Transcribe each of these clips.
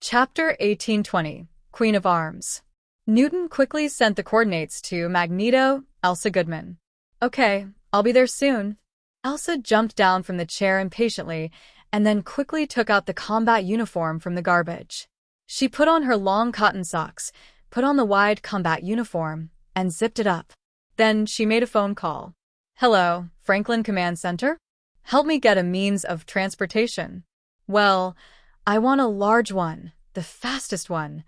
Chapter 1820, Queen of Arms. Newton quickly sent the coordinates to Magneto, Elsa Goodman. Okay, I'll be there soon. Elsa jumped down from the chair impatiently and then quickly took out the combat uniform from the garbage. She put on her long cotton socks, put on the wide combat uniform, and zipped it up. Then she made a phone call. Hello, Franklin Command Center? Help me get a means of transportation. Well, I want a large one, the fastest one.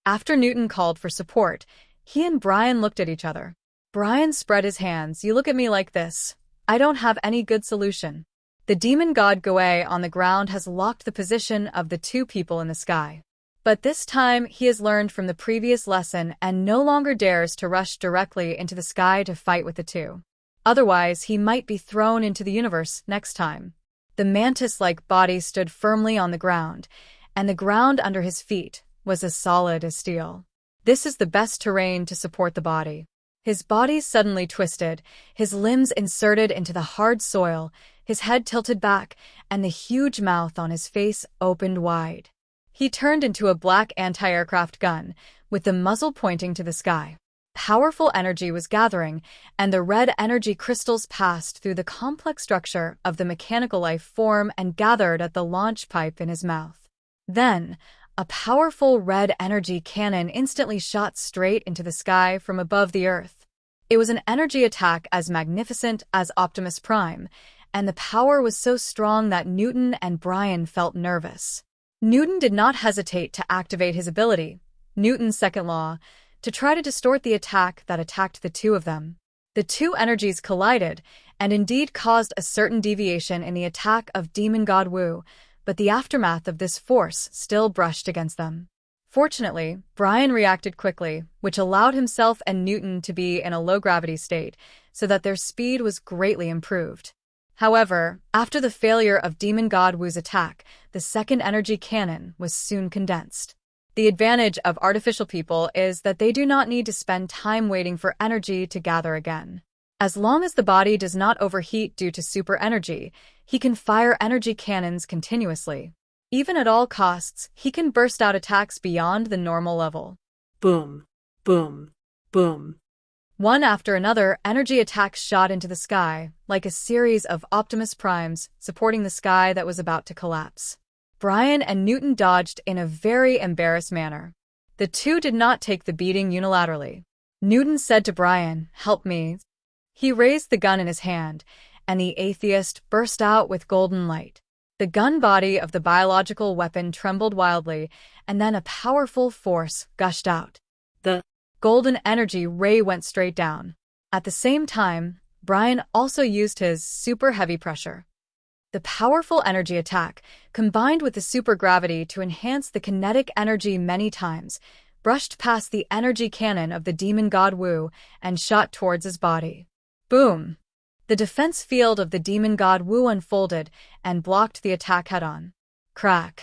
After Newton called for support, he and Brian looked at each other. Brian spread his hands. You look at me like this. I don't have any good solution. The demon god Goe on the ground has locked the position of the two people in the sky. But this time he has learned from the previous lesson and no longer dares to rush directly into the sky to fight with the two. Otherwise, he might be thrown into the universe next time. The mantis-like body stood firmly on the ground, and the ground under his feet was as solid as steel. This is the best terrain to support the body. His body suddenly twisted, his limbs inserted into the hard soil, his head tilted back, and the huge mouth on his face opened wide. He turned into a black anti-aircraft gun, with the muzzle pointing to the sky. Powerful energy was gathering, and the red energy crystals passed through the complex structure of the mechanical life form and gathered at the launch pipe in his mouth. Then, a powerful red energy cannon instantly shot straight into the sky from above the Earth. It was an energy attack as magnificent as Optimus Prime, and the power was so strong that Newton and Brian felt nervous. Newton did not hesitate to activate his ability, Newton's second law, to try to distort the attack that attacked the two of them. The two energies collided, and indeed caused a certain deviation in the attack of Demon God Wu, but the aftermath of this force still brushed against them. Fortunately, Brian reacted quickly, which allowed himself and Newton to be in a low-gravity state, so that their speed was greatly improved. However, after the failure of Demon God Wu's attack, the second energy cannon was soon condensed. The advantage of artificial people is that they do not need to spend time waiting for energy to gather again. As long as the body does not overheat due to super energy, he can fire energy cannons continuously. Even at all costs, he can burst out attacks beyond the normal level. Boom, boom, boom. One after another, energy attacks shot into the sky, like a series of Optimus Primes supporting the sky that was about to collapse. Brian and Newton dodged in a very embarrassed manner. The two did not take the beating unilaterally. Newton said to Brian, "Help me." He raised the gun in his hand, and the atheist burst out with golden light. The gun body of the biological weapon trembled wildly, and then a powerful force gushed out. The golden energy ray went straight down. At the same time, Brian also used his super heavy pressure. The powerful energy attack, combined with the supergravity to enhance the kinetic energy many times, brushed past the energy cannon of the demon god Wu and shot towards his body. Boom! The defense field of the demon god Wu unfolded and blocked the attack head-on. Crack.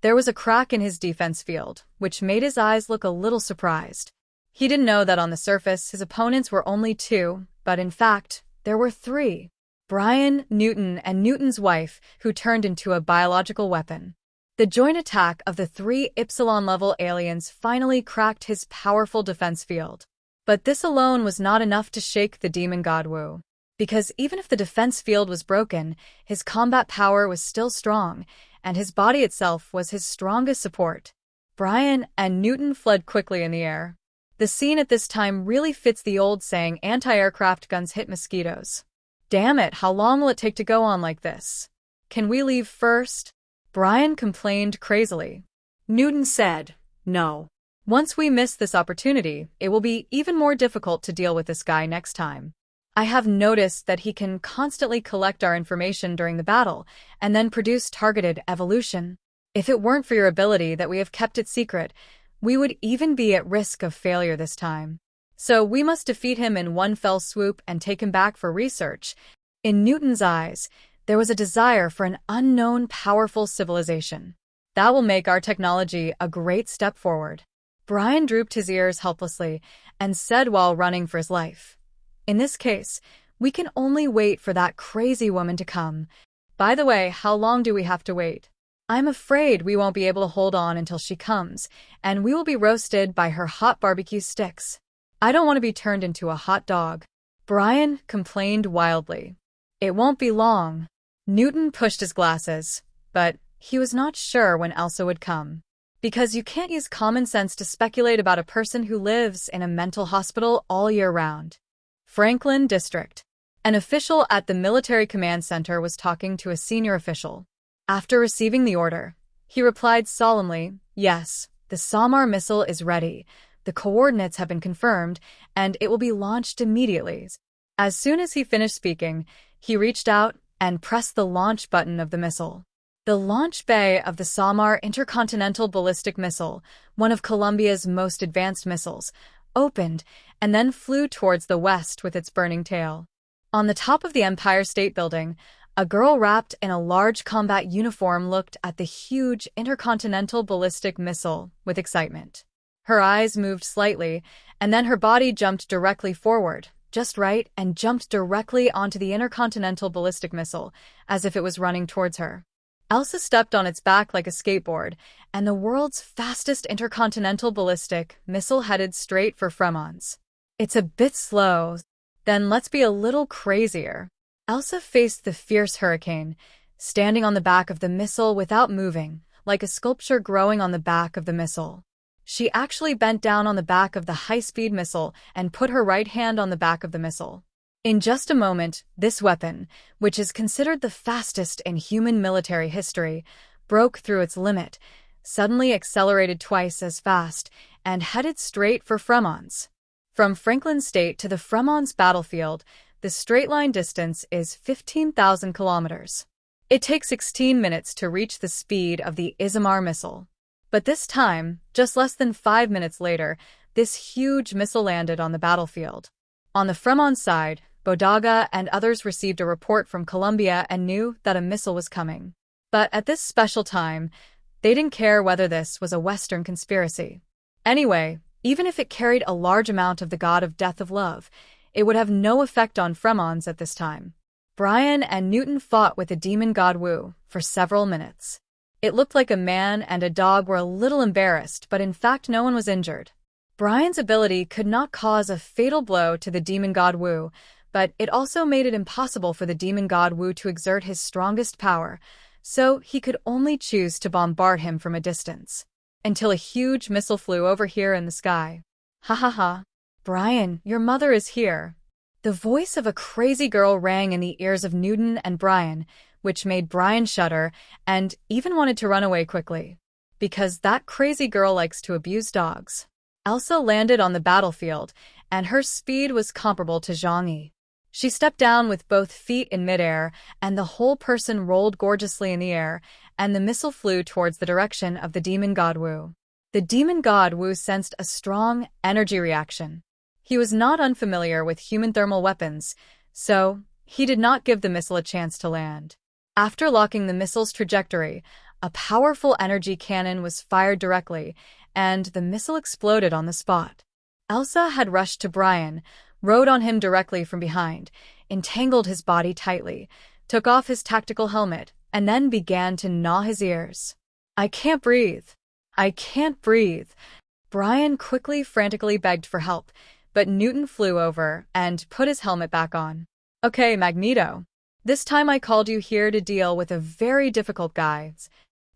There was a crack in his defense field, which made his eyes look a little surprised. He didn't know that on the surface his opponents were only two, but in fact, there were three. Brian, Newton, and Newton's wife, who turned into a biological weapon. The joint attack of the three Epsilon-level aliens finally cracked his powerful defense field. But this alone was not enough to shake the demon god Wu. Because even if the defense field was broken, his combat power was still strong, and his body itself was his strongest support. Brian and Newton fled quickly in the air. The scene at this time really fits the old saying, anti-aircraft guns hit mosquitoes. Damn it, how long will it take to go on like this? Can we leave first? Brian complained crazily. Newton said, no. Once we miss this opportunity, it will be even more difficult to deal with this guy next time. I have noticed that he can constantly collect our information during the battle and then produce targeted evolution. If it weren't for your ability that we have kept it secret, we would even be at risk of failure this time. So we must defeat him in one fell swoop and take him back for research. In Newton's eyes, there was a desire for an unknown powerful civilization. That will make our technology a great step forward. Brian drooped his ears helplessly and said while running for his life, in this case, we can only wait for that crazy woman to come. By the way, how long do we have to wait? I'm afraid we won't be able to hold on until she comes, and we will be roasted by her hot barbecue sticks. I don't want to be turned into a hot dog. Brian complained wildly. It won't be long. Newton pushed his glasses, but he was not sure when Elsa would come. Because you can't use common sense to speculate about a person who lives in a mental hospital all year round. Franklin District. An official at the Military Command Center was talking to a senior official. After receiving the order, he replied solemnly, "Yes, the Samar missile is ready. The coordinates have been confirmed, and it will be launched immediately." As soon as he finished speaking, he reached out and pressed the launch button of the missile. The launch bay of the Samar Intercontinental Ballistic Missile, one of Colombia's most advanced missiles, opened and then flew towards the west with its burning tail. On the top of the Empire State Building, a girl wrapped in a large combat uniform looked at the huge intercontinental ballistic missile with excitement. Her eyes moved slightly, and then her body jumped directly forward, just right, and jumped directly onto the intercontinental ballistic missile, as if it was running towards her. Elsa stepped on its back like a skateboard, and the world's fastest intercontinental ballistic missile headed straight for Fremons. It's a bit slow. Then let's be a little crazier. Elsa faced the fierce hurricane, standing on the back of the missile without moving, like a sculpture growing on the back of the missile. She actually bent down on the back of the high-speed missile and put her right hand on the back of the missile. In just a moment, this weapon, which is considered the fastest in human military history, broke through its limit, suddenly accelerated twice as fast, and headed straight for Fremons. From Franklin State to the Fremons battlefield, the straight-line distance is 15,000 kilometers. It takes 16 minutes to reach the speed of the Izamar missile. But this time, just less than 5 minutes later, this huge missile landed on the battlefield. On the Fremon side, Bodaga and others received a report from Colombia and knew that a missile was coming. But at this special time, they didn't care whether this was a Western conspiracy. Anyway, even if it carried a large amount of the god of death of love, it would have no effect on Fremons at this time. Brian and Newton fought with the demon god Wu for several minutes. It looked like a man and a dog were a little embarrassed, but in fact no one was injured. Brian's ability could not cause a fatal blow to the demon god Wu, but it also made it impossible for the demon god Wu to exert his strongest power, so he could only choose to bombard him from a distance. Until a huge missile flew over here in the sky. Ha ha ha. Brian, your mother is here. The voice of a crazy girl rang in the ears of Newton and Brian, which made Brian shudder and even wanted to run away quickly. Because that crazy girl likes to abuse dogs. Elsa landed on the battlefield, and her speed was comparable to Zhang Yi. She stepped down with both feet in midair, and the whole person rolled gorgeously in the air, and the missile flew towards the direction of the demon god Wu. The demon god Wu sensed a strong energy reaction. He was not unfamiliar with human thermal weapons, so he did not give the missile a chance to land. After locking the missile's trajectory, a powerful energy cannon was fired directly, and the missile exploded on the spot. Elsa had rushed to Brian, rode on him directly from behind, entangled his body tightly, took off his tactical helmet, and then began to gnaw his ears. "I can't breathe. I can't breathe." Brian quickly, frantically begged for help, but Newton flew over and put his helmet back on. "Okay, Magneto. This time I called you here to deal with a very difficult guy."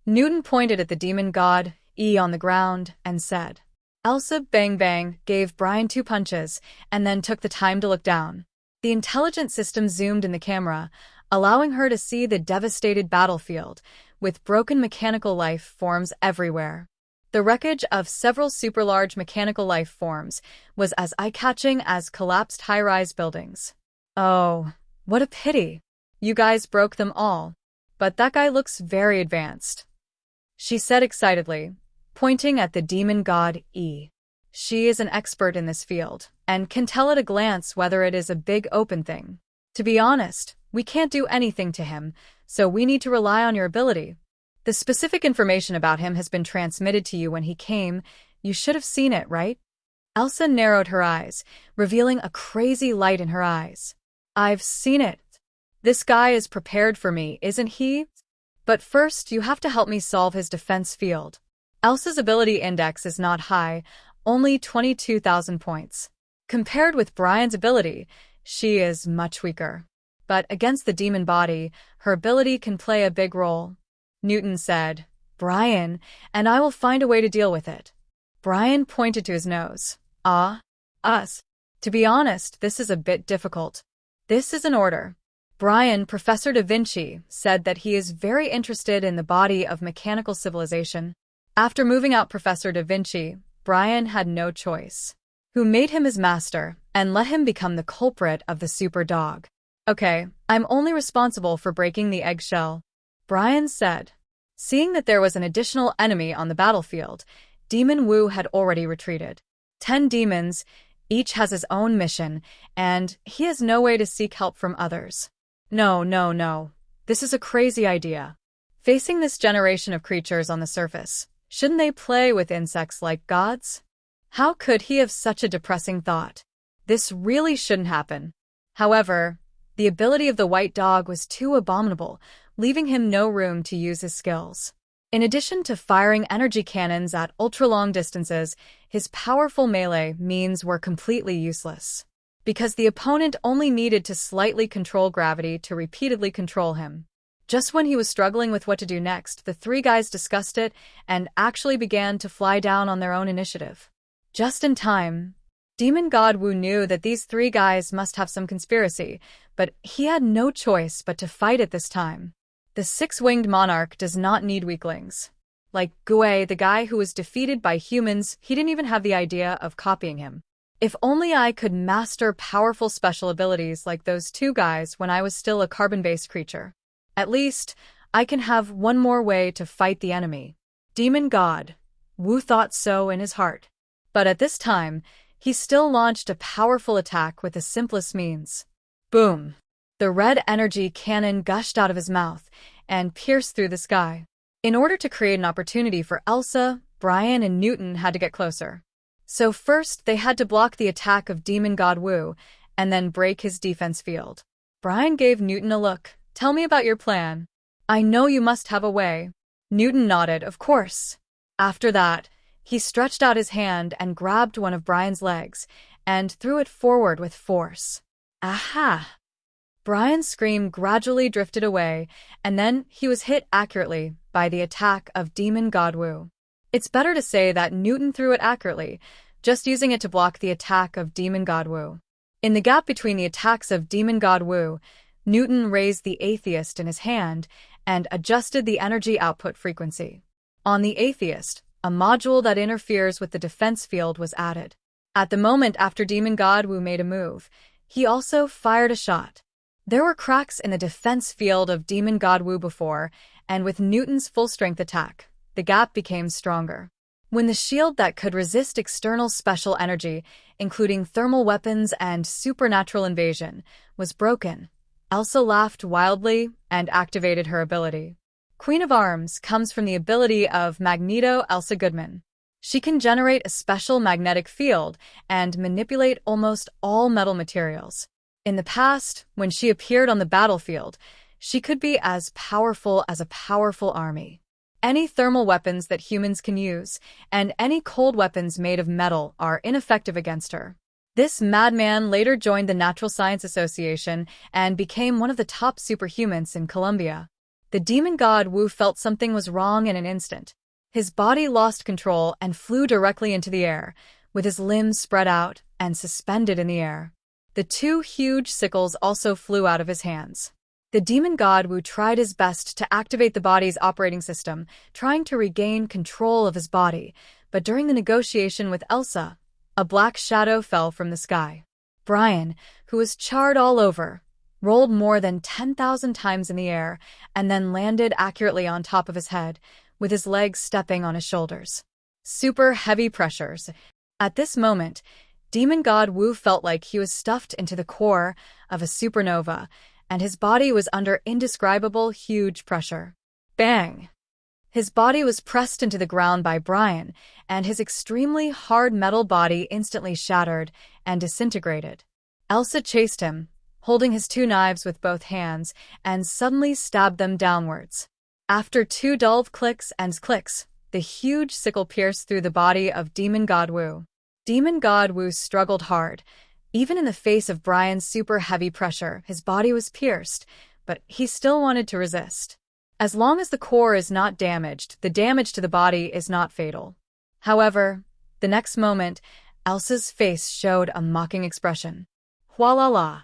Newton pointed at the demon god E on the ground and said. Elsa bang bang gave Brian 2 punches and then took the time to look down. The intelligent system zoomed in the camera, allowing her to see the devastated battlefield, with broken mechanical life forms everywhere. The wreckage of several super-large mechanical life forms was as eye-catching as collapsed high-rise buildings. "Oh, what a pity. You guys broke them all. But that guy looks very advanced," she said excitedly, pointing at the demon god E. "She is an expert in this field, and can tell at a glance whether it is a big open thing. To be honest, we can't do anything to him, so we need to rely on your ability. The specific information about him has been transmitted to you when he came. You should have seen it, right?" Elsa narrowed her eyes, revealing a crazy light in her eyes. "I've seen it. This guy is prepared for me, isn't he?" But first, you have to help me solve his defense field. Elsa's ability index is not high, only 22,000 points. Compared with Brian's ability, she is much weaker. But against the demon body, her ability can play a big role. Newton said, "Brian, and I will find a way to deal with it." Brian pointed to his nose. Us. To be honest, this is a bit difficult. This is an order. Brian, Professor Da Vinci, said that he is very interested in the body of mechanical civilization. After moving out Professor Da Vinci, Brian had no choice. Who made him his master and let him become the culprit of the super dog. "Okay, I'm only responsible for breaking the eggshell," Brian said. Seeing that there was an additional enemy on the battlefield, Demon Wu had already retreated. 10 demons, each has his own mission, and he has no way to seek help from others. No. This is a crazy idea. Facing this generation of creatures on the surface, shouldn't they play with insects like gods? How could he have such a depressing thought? This really shouldn't happen. However, the ability of the white dog was too abominable, leaving him no room to use his skills. In addition to firing energy cannons at ultra-long distances, his powerful melee means were completely useless. Because the opponent only needed to slightly control gravity to repeatedly control him. Just when he was struggling with what to do next, the 3 guys discussed it and actually began to fly down on their own initiative. Just in time, Demon God Wu knew that these 3 guys must have some conspiracy, but he had no choice but to fight at this time. The 6-winged monarch does not need weaklings. Like Gue, the guy who was defeated by humans, he didn't even have the idea of copying him. If only I could master powerful special abilities like those 2 guys when I was still a carbon-based creature. At least, I can have one more way to fight the enemy. Demon God Wu thought so in his heart. But at this time, he still launched a powerful attack with the simplest means. Boom! The red energy cannon gushed out of his mouth and pierced through the sky. In order to create an opportunity for Elsa, Brian and Newton had to get closer. So first, they had to block the attack of Demon God Wu and then break his defense field. Brian gave Newton a look. "Tell me about your plan. I know you must have a way." Newton nodded, "Of course." After that, he stretched out his hand and grabbed one of Brian's legs and threw it forward with force. Aha! Brian's scream gradually drifted away, and then he was hit accurately by the attack of Demon God Wu. It's better to say that Newton threw it accurately, just using it to block the attack of Demon God Wu. In the gap between the attacks of Demon God Wu, Newton raised the Atheist in his hand and adjusted the energy output frequency. On the Atheist, a module that interferes with the defense field was added. At the moment after Demon God Wu made a move, he also fired a shot. There were cracks in the defense field of Demon God Wu before, and with Newton's full-strength attack, the gap became stronger. When the shield that could resist external special energy, including thermal weapons and supernatural invasion, was broken, Elsa laughed wildly and activated her ability. Queen of Arms comes from the ability of Magneto Elsa Goodman. She can generate a special magnetic field and manipulate almost all metal materials. In the past, when she appeared on the battlefield, she could be as powerful as a powerful army. Any thermal weapons that humans can use, and any cold weapons made of metal are ineffective against her. This madman later joined the Natural Science Association and became one of the top superhumans in Colombia. The demon god Wu felt something was wrong in an instant. His body lost control and flew directly into the air, with his limbs spread out and suspended in the air. The 2 huge sickles also flew out of his hands. The demon god Wu tried his best to activate the body's operating system, trying to regain control of his body, but during the negotiation with Elsa, a black shadow fell from the sky. Brian, who was charred all over, rolled more than 10,000 times in the air and then landed accurately on top of his head, with his legs stepping on his shoulders. Super heavy pressures. At this moment, Demon God Wu felt like he was stuffed into the core of a supernova, and his body was under indescribable huge pressure. Bang! His body was pressed into the ground by Brian, and his extremely hard metal body instantly shattered and disintegrated. Elsa chased him, holding his 2 knives with both hands, and suddenly stabbed them downwards. After two dull clicks and clicks, the huge sickle pierced through the body of Demon God Wu. Demon God Wu struggled hard. Even in the face of Brian's super heavy pressure, his body was pierced, but he still wanted to resist. As long as the core is not damaged, the damage to the body is not fatal. However, the next moment, Elsa's face showed a mocking expression. Hualala.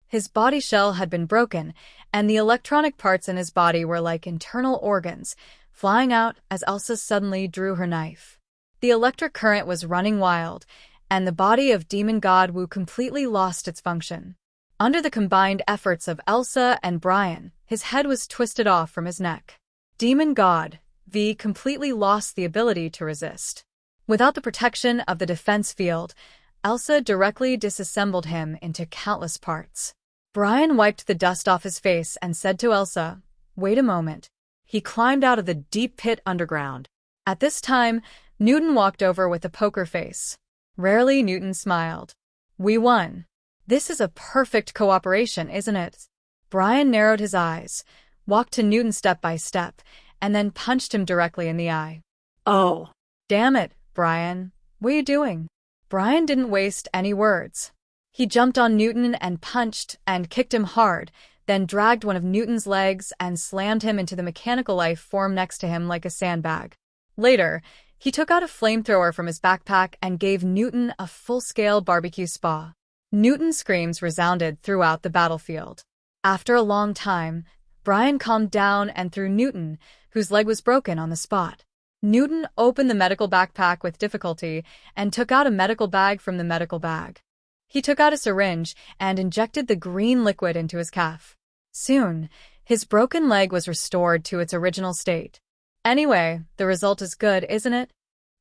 His body shell had been broken, and the electronic parts in his body were like internal organs, flying out as Elsa suddenly drew her knife. The electric current was running wild, and the body of Demon God Wu completely lost its function. Under the combined efforts of Elsa and Brian, his head was twisted off from his neck. Demon God V completely lost the ability to resist. Without the protection of the defense field, Elsa directly disassembled him into countless parts. Brian wiped the dust off his face and said to Elsa, "Wait a moment." He climbed out of the deep pit underground. At this time, Newton walked over with a poker face. Rarely, Newton smiled. "We won. This is a perfect cooperation, isn't it?" Brian narrowed his eyes, walked to Newton step by step, and then punched him directly in the eye. Oh. "Damn it, Brian. What are you doing?" Brian didn't waste any words. He jumped on Newton and punched and kicked him hard, then dragged one of Newton's legs and slammed him into the mechanical life form next to him like a sandbag. Later, he took out a flamethrower from his backpack and gave Newton a full-scale barbecue spa. Newton's screams resounded throughout the battlefield. After a long time, Brian calmed down and threw Newton, whose leg was broken, on the spot. Newton opened the medical backpack with difficulty and took out a medical bag from the medical bag. He took out a syringe and injected the green liquid into his calf. Soon, his broken leg was restored to its original state. "Anyway, the result is good, isn't it?"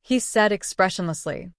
he said expressionlessly.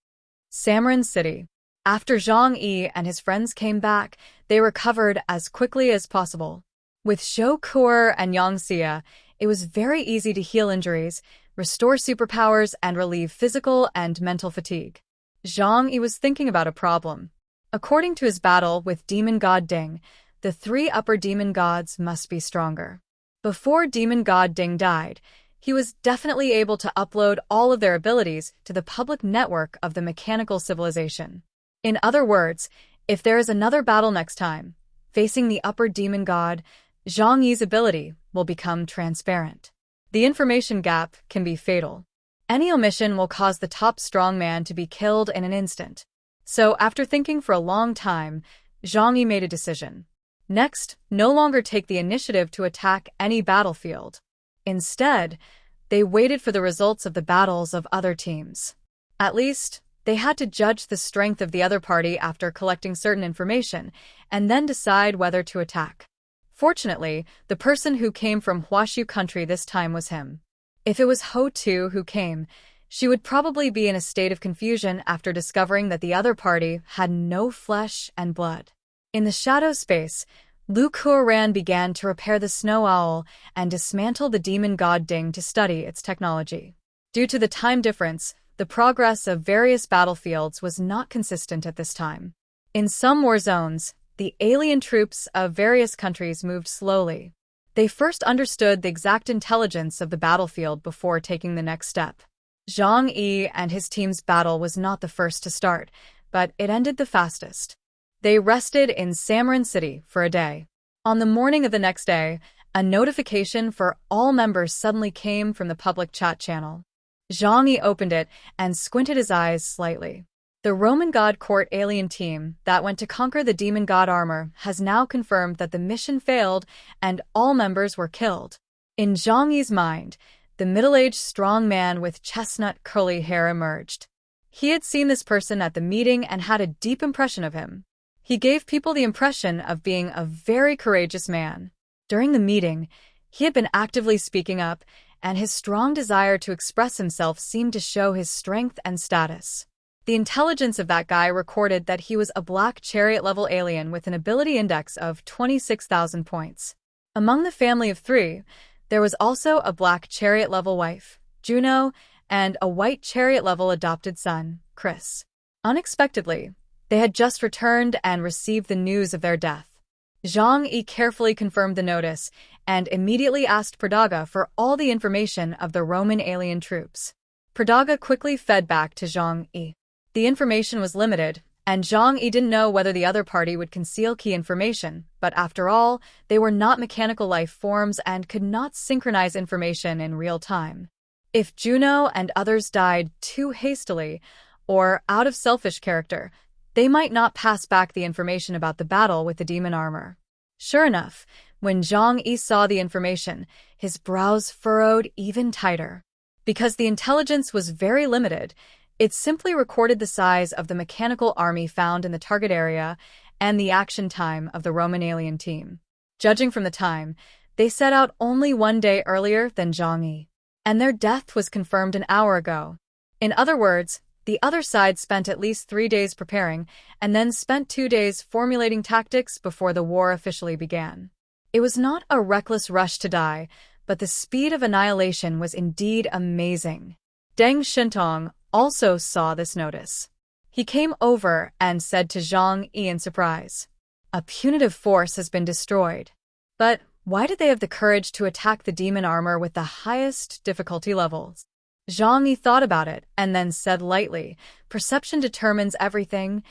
Samran City. After Zhang Yi and his friends came back, they recovered as quickly as possible. With Zhou Kuo and Yang Xia, it was very easy to heal injuries, restore superpowers, and relieve physical and mental fatigue. Zhang Yi was thinking about a problem. According to his battle with Demon God Ding, the three upper demon gods must be stronger. Before Demon God Ding died, he was definitely able to upload all of their abilities to the public network of the mechanical civilization. In other words, if there is another battle next time, facing the upper demon god, Zhang Yi's ability will become transparent. The information gap can be fatal. Any omission will cause the top strongman to be killed in an instant. So, after thinking for a long time, Zhang Yi made a decision. Next, no longer take the initiative to attack any battlefield. Instead, they waited for the results of the battles of other teams. At least, they had to judge the strength of the other party after collecting certain information, and then decide whether to attack. Fortunately, the person who came from Huashu country this time was him. If it was Ho Tu who came, she would probably be in a state of confusion after discovering that the other party had no flesh and blood. In the shadow space, Lu Kuoran began to repair the snow owl and dismantle the demon god Ding to study its technology. Due to the time difference, the progress of various battlefields was not consistent at this time. In some war zones, the alien troops of various countries moved slowly. They first understood the exact intelligence of the battlefield before taking the next step. Zhang Yi and his team's battle was not the first to start, but it ended the fastest. They rested in Samran City for a day. On the morning of the next day, a notification for all members suddenly came from the public chat channel. Zhang Yi opened it and squinted his eyes slightly. The Roman God Court alien team that went to conquer the demon god armor has now confirmed that the mission failed and all members were killed. In Zhang Yi's mind, the middle-aged strong man with chestnut curly hair emerged. He had seen this person at the meeting and had a deep impression of him. He gave people the impression of being a very courageous man. During the meeting, he had been actively speaking up, and his strong desire to express himself seemed to show his strength and status. The intelligence of that guy recorded that he was a black chariot-level alien with an ability index of 26,000 points. Among the family of three, there was also a black chariot-level wife, Juno, and a white chariot-level adopted son, Chris. Unexpectedly, they had just returned and received the news of their death. Zhang Yi carefully confirmed the notice and immediately asked Pradaga for all the information of the Roman alien troops. Pradaga quickly fed back to Zhang Yi. The information was limited, and Zhang Yi didn't know whether the other party would conceal key information, but after all, they were not mechanical life forms and could not synchronize information in real time. If Juno and others died too hastily, or out of selfish character, they might not pass back the information about the battle with the demon armor. Sure enough, when Zhang Yi saw the information, his brows furrowed even tighter. Because the intelligence was very limited, it simply recorded the size of the mechanical army found in the target area and the action time of the Roman alien team. Judging from the time, they set out only 1 day earlier than Zhang Yi, and their death was confirmed an hour ago. In other words, the other side spent at least 3 days preparing, and then spent 2 days formulating tactics before the war officially began. It was not a reckless rush to die, but the speed of annihilation was indeed amazing. Deng Shintong also saw this notice. He came over and said to Zhang Yi in surprise, "A punitive force has been destroyed. But why did they have the courage to attack the demon armor with the highest difficulty levels?" Zhang Yi thought about it and then said lightly, "Perception determines everything,